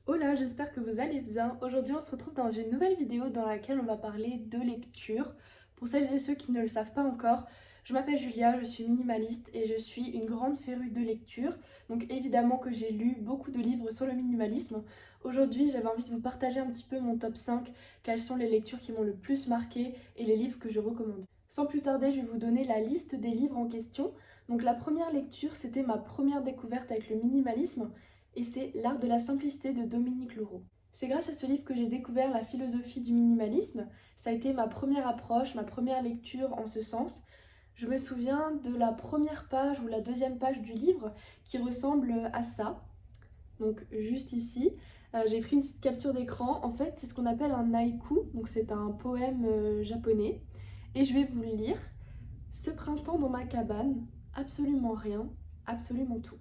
Hola, j'espère que vous allez bien. Aujourd'hui, on se retrouve dans une nouvelle vidéo dans laquelle on va parler de lecture. Pour celles et ceux qui ne le savent pas encore, je m'appelle Julia, je suis minimaliste et je suis une grande férue de lecture. Donc évidemment que j'ai lu beaucoup de livres sur le minimalisme. Aujourd'hui, j'avais envie de vous partager un petit peu mon top 5, quelles sont les lectures qui m'ont le plus marqué et les livres que je recommande. Sans plus tarder, je vais vous donner la liste des livres en question. Donc la première lecture, c'était ma première découverte avec le minimalisme et c'est L'art de la simplicité de Dominique Leroux. C'est grâce à ce livre que j'ai découvert la philosophie du minimalisme. Ça a été ma première approche, ma première lecture en ce sens. Je me souviens de la première page ou la deuxième page du livre qui ressemble à ça. Donc juste ici, j'ai pris une petite capture d'écran. En fait, c'est ce qu'on appelle un haïku, donc c'est un poème japonais. Et je vais vous le lire. Ce printemps dans ma cabane, absolument rien, absolument tout.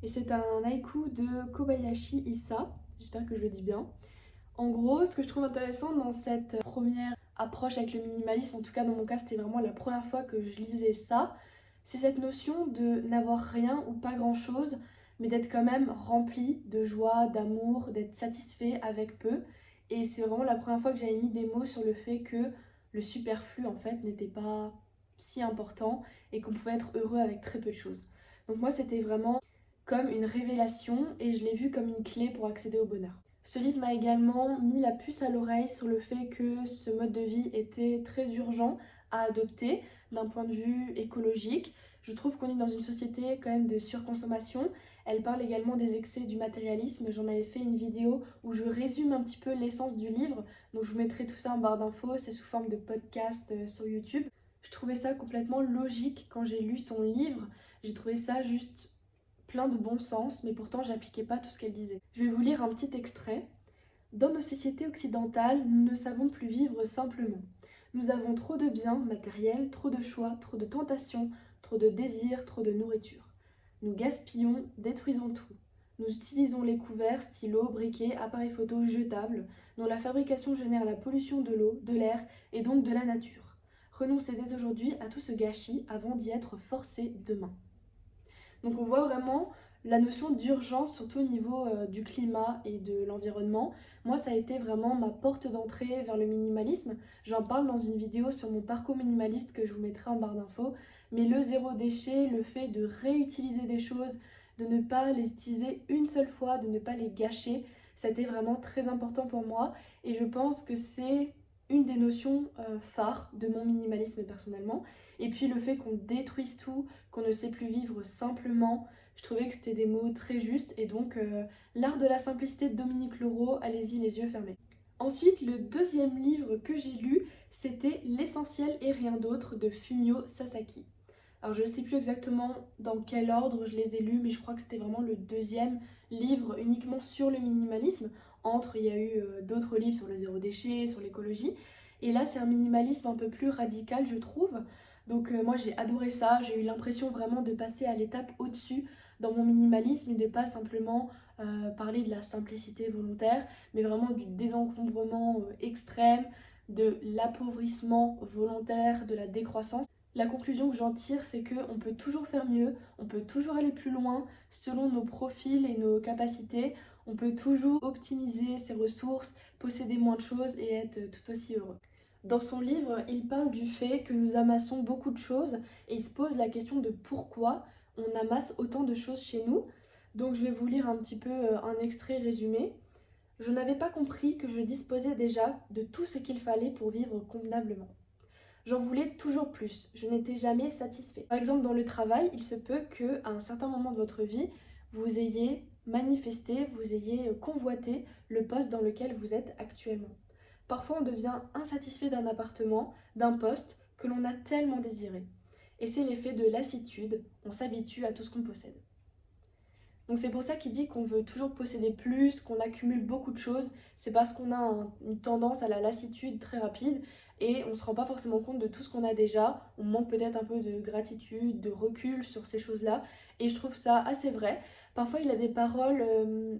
Et c'est un haïku de Kobayashi Issa, j'espère que je le dis bien. En gros, ce que je trouve intéressant dans cette première approche avec le minimalisme, en tout cas dans mon cas c'était vraiment la première fois que je lisais ça, c'est cette notion de n'avoir rien ou pas grand chose, mais d'être quand même rempli de joie, d'amour, d'être satisfait avec peu. Et c'est vraiment la première fois que j'avais mis des mots sur le fait que le superflu en fait n'était pas si important et qu'on pouvait être heureux avec très peu de choses. Donc moi c'était vraiment comme une révélation et je l'ai vu comme une clé pour accéder au bonheur. Ce livre m'a également mis la puce à l'oreille sur le fait que ce mode de vie était très urgent à adopter d'un point de vue écologique. Je trouve qu'on est dans une société quand même de surconsommation. Elle parle également des excès du matérialisme. J'en avais fait une vidéo où je résume un petit peu l'essence du livre. Donc je vous mettrai tout ça en barre d'infos. C'est sous forme de podcast sur YouTube. Je trouvais ça complètement logique quand j'ai lu son livre. J'ai trouvé ça juste plein de bon sens, mais pourtant j'appliquais pas tout ce qu'elle disait. Je vais vous lire un petit extrait. Dans nos sociétés occidentales, nous ne savons plus vivre simplement. Nous avons trop de biens matériels, trop de choix, trop de tentations, trop de désirs, trop de nourriture. Nous gaspillons, détruisons tout. Nous utilisons les couverts, stylos, briquets, appareils photo jetables, dont la fabrication génère la pollution de l'eau, de l'air et donc de la nature. Renoncez dès aujourd'hui à tout ce gâchis avant d'y être forcé demain. Donc on voit vraiment la notion d'urgence, surtout au niveau du climat et de l'environnement. Moi, ça a été vraiment ma porte d'entrée vers le minimalisme. J'en parle dans une vidéo sur mon parcours minimaliste que je vous mettrai en barre d'infos. Mais le zéro déchet, le fait de réutiliser des choses, de ne pas les utiliser une seule fois, de ne pas les gâcher, ça a été vraiment très important pour moi. Et je pense que c'est une des notions phares de mon minimalisme personnellement. Et puis le fait qu'on détruise tout, qu'on ne sait plus vivre simplement, je trouvais que c'était des mots très justes. Et donc L'art de la simplicité de Dominique Leroux, allez-y les yeux fermés. Ensuite, le deuxième livre que j'ai lu, c'était L'essentiel et rien d'autre de Fumio Sasaki. Alors je ne sais plus exactement dans quel ordre je les ai lus, mais je crois que c'était vraiment le deuxième livre uniquement sur le minimalisme. Entre, il y a eu d'autres livres sur le zéro déchet, sur l'écologie. Et là, c'est un minimalisme un peu plus radical, je trouve. Donc moi, j'ai adoré ça. J'ai eu l'impression vraiment de passer à l'étape au-dessus dans mon minimalisme et de pas simplement parler de la simplicité volontaire, mais vraiment du désencombrement extrême, de l'appauvrissement volontaire, de la décroissance. La conclusion que j'en tire, c'est qu'on peut toujours faire mieux, on peut toujours aller plus loin selon nos profils et nos capacités, on peut toujours optimiser ses ressources, posséder moins de choses et être tout aussi heureux. Dans son livre, il parle du fait que nous amassons beaucoup de choses et il se pose la question de pourquoi on amasse autant de choses chez nous. Donc je vais vous lire un petit peu un extrait résumé. Je n'avais pas compris que je disposais déjà de tout ce qu'il fallait pour vivre convenablement. J'en voulais toujours plus, je n'étais jamais satisfait. Par exemple, dans le travail, il se peut qu'à un certain moment de votre vie, vous ayez manifesté, vous ayez convoité le poste dans lequel vous êtes actuellement. Parfois, on devient insatisfait d'un appartement, d'un poste que l'on a tellement désiré. Et c'est l'effet de lassitude, on s'habitue à tout ce qu'on possède. Donc c'est pour ça qu'il dit qu'on veut toujours posséder plus, qu'on accumule beaucoup de choses. C'est parce qu'on a une tendance à la lassitude très rapide et on ne se rend pas forcément compte de tout ce qu'on a déjà. On manque peut-être un peu de gratitude, de recul sur ces choses-là. Et je trouve ça assez vrai. Parfois il a des paroles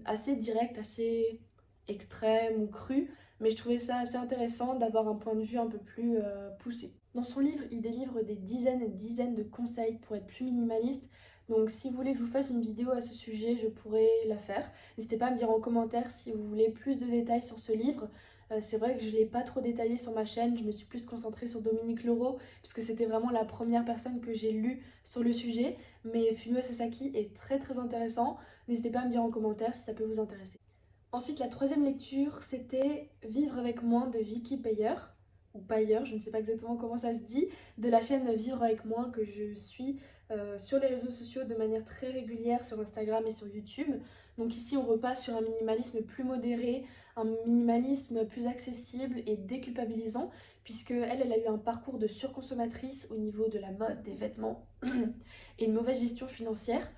assez directes, assez extrêmes ou crues. Mais je trouvais ça assez intéressant d'avoir un point de vue un peu plus poussé. Dans son livre, il délivre des dizaines et des dizaines de conseils pour être plus minimaliste. Donc si vous voulez que je vous fasse une vidéo à ce sujet, je pourrais la faire. N'hésitez pas à me dire en commentaire si vous voulez plus de détails sur ce livre. C'est vrai que je ne l'ai pas trop détaillé sur ma chaîne, je me suis plus concentrée sur Dominique Leroux, puisque c'était vraiment la première personne que j'ai lue sur le sujet. Mais Fumio Sasaki est très très intéressant. N'hésitez pas à me dire en commentaire si ça peut vous intéresser. Ensuite, la troisième lecture, c'était Vivre avec moins de Vicky Payer, ou Payer, je ne sais pas exactement comment ça se dit, de la chaîne Vivre avec moins que je suis sur les réseaux sociaux de manière très régulière sur Instagram et sur YouTube. Donc ici, on repasse sur un minimalisme plus modéré, un minimalisme plus accessible et déculpabilisant, puisque elle a eu un parcours de surconsommatrice au niveau de la mode, des vêtements et une mauvaise gestion financière.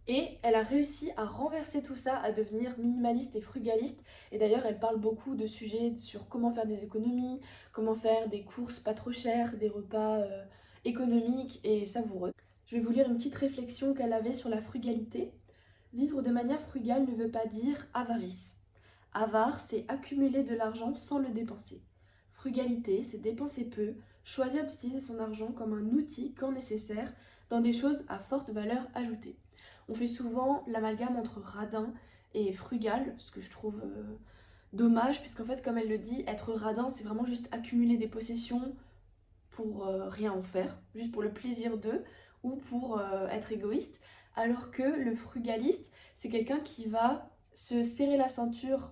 Et elle a réussi à renverser tout ça, à devenir minimaliste et frugaliste. Et d'ailleurs, elle parle beaucoup de sujets sur comment faire des économies, comment faire des courses pas trop chères, des repas économiques et savoureux. Je vais vous lire une petite réflexion qu'elle avait sur la frugalité. Vivre de manière frugale ne veut pas dire avarice. Avare, c'est accumuler de l'argent sans le dépenser. Frugalité, c'est dépenser peu, choisir d'utiliser son argent comme un outil quand nécessaire dans des choses à forte valeur ajoutée. On fait souvent l'amalgame entre radin et frugal, ce que je trouve dommage, puisqu'en fait, comme elle le dit, être radin, c'est vraiment juste accumuler des possessions pour rien en faire, juste pour le plaisir d'eux, ou pour être égoïste, alors que le frugaliste, c'est quelqu'un qui va se serrer la ceinture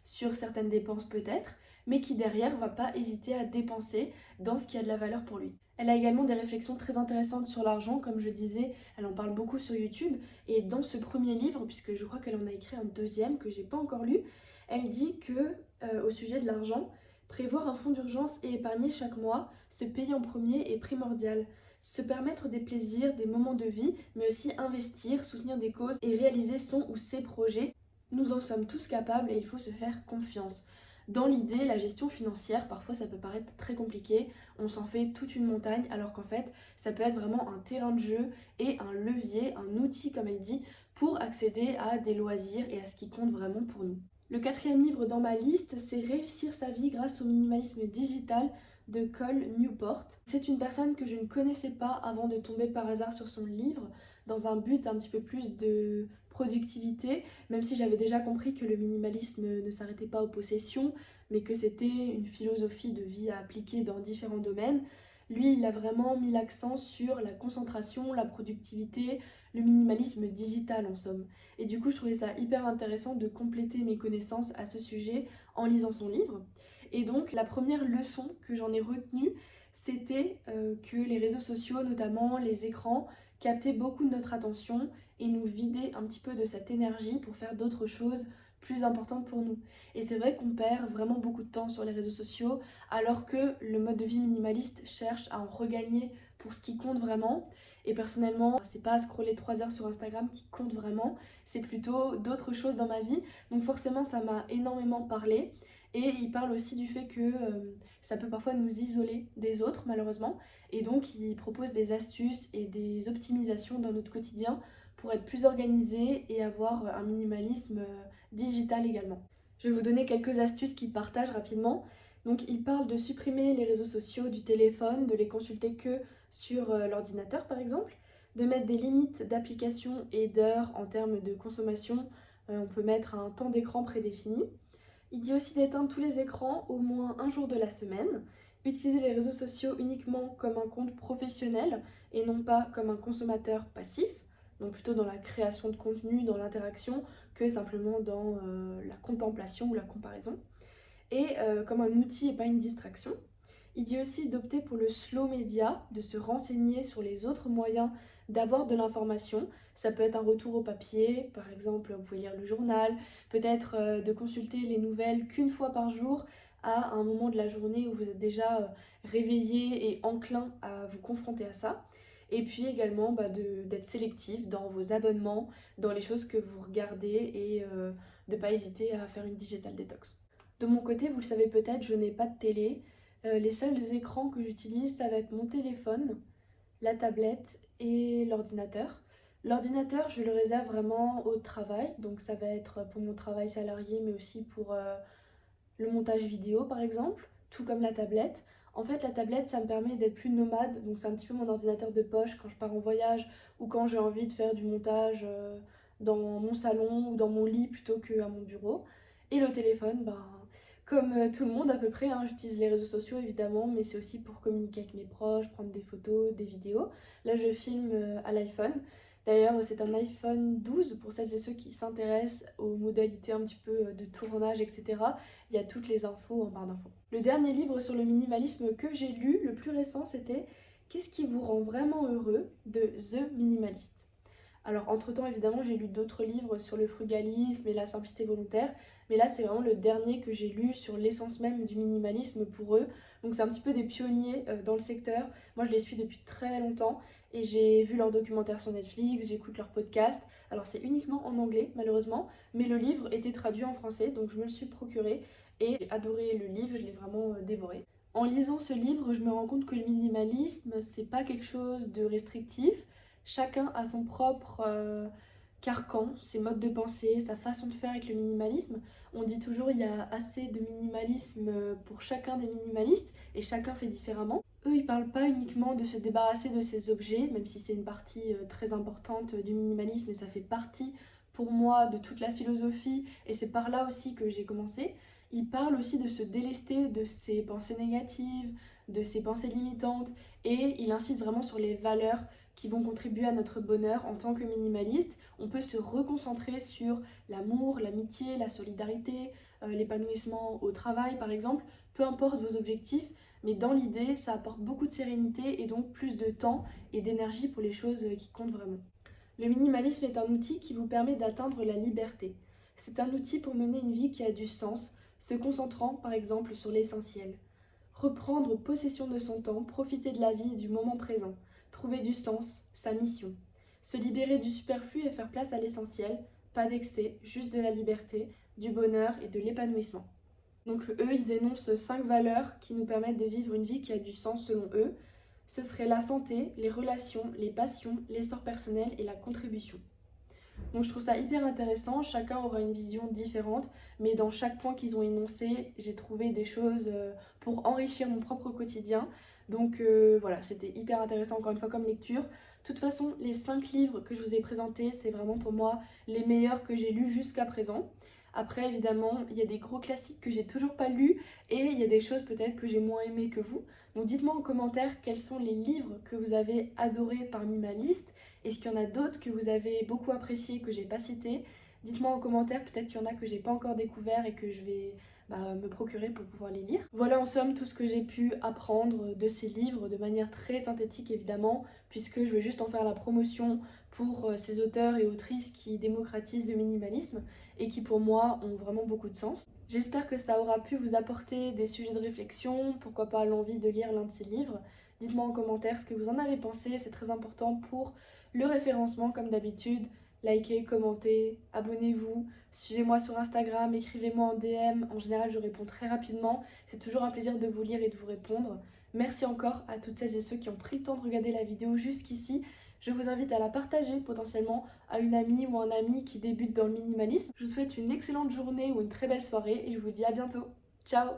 sur certaines dépenses peut-être, mais qui derrière va pas hésiter à dépenser dans ce qui a de la valeur pour lui. Elle a également des réflexions très intéressantes sur l'argent, comme je disais, elle en parle beaucoup sur YouTube, et dans ce premier livre, puisque je crois qu'elle en a écrit un deuxième que j'ai pas encore lu, elle dit que au sujet de l'argent, prévoir un fonds d'urgence et épargner chaque mois, se payer en premier est primordial. Se permettre des plaisirs, des moments de vie, mais aussi investir, soutenir des causes et réaliser son ou ses projets. Nous en sommes tous capables et il faut se faire confiance. Dans l'idée, la gestion financière, parfois ça peut paraître très compliqué, on s'en fait toute une montagne, alors qu'en fait, ça peut être vraiment un terrain de jeu et un levier, un outil, comme elle dit, pour accéder à des loisirs et à ce qui compte vraiment pour nous. Le quatrième livre dans ma liste, c'est Réussir sa vie grâce au minimalisme digital de Cole Newport. C'est une personne que je ne connaissais pas avant de tomber par hasard sur son livre, dans un but un petit peu plus de productivité, même si j'avais déjà compris que le minimalisme ne s'arrêtait pas aux possessions, mais que c'était une philosophie de vie à appliquer dans différents domaines. Lui, il a vraiment mis l'accent sur la concentration, la productivité, le minimalisme digital en somme. Et du coup, je trouvais ça hyper intéressant de compléter mes connaissances à ce sujet en lisant son livre. Et donc, la première leçon que j'en ai retenue, c'était que les réseaux sociaux, notamment les écrans, captaient beaucoup de notre attention et nous vidaient un petit peu de cette énergie pour faire d'autres choses plus importantes pour nous. Et c'est vrai qu'on perd vraiment beaucoup de temps sur les réseaux sociaux, alors que le mode de vie minimaliste cherche à en regagner pour ce qui compte vraiment. Et personnellement, c'est pas scroller 3 heures sur Instagram qui compte vraiment, c'est plutôt d'autres choses dans ma vie. Donc forcément, ça m'a énormément parlé. Et il parle aussi du fait que ça peut parfois nous isoler des autres, malheureusement. Et donc, il propose des astuces et des optimisations dans notre quotidien pour être plus organisé et avoir un minimalisme digital également. Je vais vous donner quelques astuces qu'il partage rapidement. Donc, il parle de supprimer les réseaux sociaux du téléphone, de les consulter que sur l'ordinateur par exemple, de mettre des limites d'application et d'heures en termes de consommation. On peut mettre un temps d'écran prédéfini. Il dit aussi d'éteindre tous les écrans au moins un jour de la semaine, utiliser les réseaux sociaux uniquement comme un compte professionnel et non pas comme un consommateur passif, donc plutôt dans la création de contenu, dans l'interaction, que simplement dans la contemplation ou la comparaison, et comme un outil et pas une distraction. Il dit aussi d'opter pour le slow media, de se renseigner sur les autres moyens d'avoir de l'information. Ça peut être un retour au papier, par exemple, vous pouvez lire le journal, peut-être de consulter les nouvelles qu'une fois par jour à un moment de la journée où vous êtes déjà réveillé et enclin à vous confronter à ça. Et puis également d'être sélectif dans vos abonnements, dans les choses que vous regardez et de ne pas hésiter à faire une digital detox. De mon côté, vous le savez peut-être, je n'ai pas de télé. Les seuls écrans que j'utilise, ça va être mon téléphone, la tablette et l'ordinateur. L'ordinateur, je le réserve vraiment au travail, donc ça va être pour mon travail salarié, mais aussi pour le montage vidéo par exemple, tout comme la tablette. En fait, la tablette, ça me permet d'être plus nomade, donc c'est un petit peu mon ordinateur de poche quand je pars en voyage ou quand j'ai envie de faire du montage dans mon salon ou dans mon lit plutôt qu'à mon bureau. Et le téléphone, ben, comme tout le monde à peu près, hein, j'utilise les réseaux sociaux évidemment, mais c'est aussi pour communiquer avec mes proches, prendre des photos, des vidéos. Là, je filme à l'iPhone. D'ailleurs, c'est un iPhone 12 pour celles et ceux qui s'intéressent aux modalités un petit peu de tournage, etc. Il y a toutes les infos en barre d'infos. Le dernier livre sur le minimalisme que j'ai lu, le plus récent, c'était Qu'est-ce qui vous rend vraiment heureux de The Minimalist. Alors, entre-temps, évidemment, j'ai lu d'autres livres sur le frugalisme et la simplicité volontaire, mais là, c'est vraiment le dernier que j'ai lu sur l'essence même du minimalisme pour eux. Donc, c'est un petit peu des pionniers dans le secteur. Moi, je les suis depuis très longtemps et j'ai vu leurs documentaires sur Netflix, j'écoute leurs podcasts. Alors, c'est uniquement en anglais, malheureusement, mais le livre était traduit en français, donc je me le suis procuré et j'ai adoré le livre, je l'ai vraiment dévoré. En lisant ce livre, je me rends compte que le minimalisme, c'est pas quelque chose de restrictif. Chacun a son propre carcan, ses modes de pensée, sa façon de faire avec le minimalisme. On dit toujours il y a assez de minimalisme pour chacun des minimalistes et chacun fait différemment. Eux, ils parlent pas uniquement de se débarrasser de ces objets, même si c'est une partie très importante du minimalisme et ça fait partie pour moi de toute la philosophie et c'est par là aussi que j'ai commencé. Ils parlent aussi de se délester de ses pensées négatives, de ses pensées limitantes et il insiste vraiment sur les valeurs qui vont contribuer à notre bonheur en tant que minimaliste. On peut se reconcentrer sur l'amour, l'amitié, la solidarité, l'épanouissement au travail par exemple, peu importe vos objectifs, mais dans l'idée, ça apporte beaucoup de sérénité et donc plus de temps et d'énergie pour les choses qui comptent vraiment. Le minimalisme est un outil qui vous permet d'atteindre la liberté. C'est un outil pour mener une vie qui a du sens, se concentrant par exemple sur l'essentiel. Reprendre possession de son temps, profiter de la vie et du moment présent, trouver du sens, sa mission. Se libérer du superflu et faire place à l'essentiel, pas d'excès, juste de la liberté, du bonheur et de l'épanouissement. Donc eux, ils énoncent 5 valeurs qui nous permettent de vivre une vie qui a du sens selon eux. Ce serait la santé, les relations, les passions, l'essor personnel et la contribution. Donc je trouve ça hyper intéressant, chacun aura une vision différente, mais dans chaque point qu'ils ont énoncé, j'ai trouvé des choses pour enrichir mon propre quotidien. Donc voilà, c'était hyper intéressant encore une fois comme lecture. De toute façon, les 5 livres que je vous ai présentés, c'est vraiment pour moi les meilleurs que j'ai lus jusqu'à présent. Après, évidemment, il y a des gros classiques que j'ai toujours pas lus et il y a des choses peut-être que j'ai moins aimées que vous. Donc dites-moi en commentaire quels sont les livres que vous avez adorés parmi ma liste. Est-ce qu'il y en a d'autres que vous avez beaucoup appréciés que j'ai pas cités? Dites-moi en commentaire, peut-être qu'il y en a que j'ai pas encore découvert et que je vais me procurer pour pouvoir les lire. Voilà en somme tout ce que j'ai pu apprendre de ces livres de manière très synthétique évidemment, puisque je veux juste en faire la promotion pour ces auteurs et autrices qui démocratisent le minimalisme et qui pour moi ont vraiment beaucoup de sens. J'espère que ça aura pu vous apporter des sujets de réflexion, pourquoi pas l'envie de lire l'un de ces livres. Dites-moi en commentaire ce que vous en avez pensé, c'est très important pour le référencement comme d'habitude. Likez, commentez, abonnez-vous, suivez-moi sur Instagram, écrivez-moi en DM, en général je réponds très rapidement, c'est toujours un plaisir de vous lire et de vous répondre. Merci encore à toutes celles et ceux qui ont pris le temps de regarder la vidéo jusqu'ici. Je vous invite à la partager potentiellement à une amie ou un ami qui débute dans le minimalisme. Je vous souhaite une excellente journée ou une très belle soirée et je vous dis à bientôt. Ciao!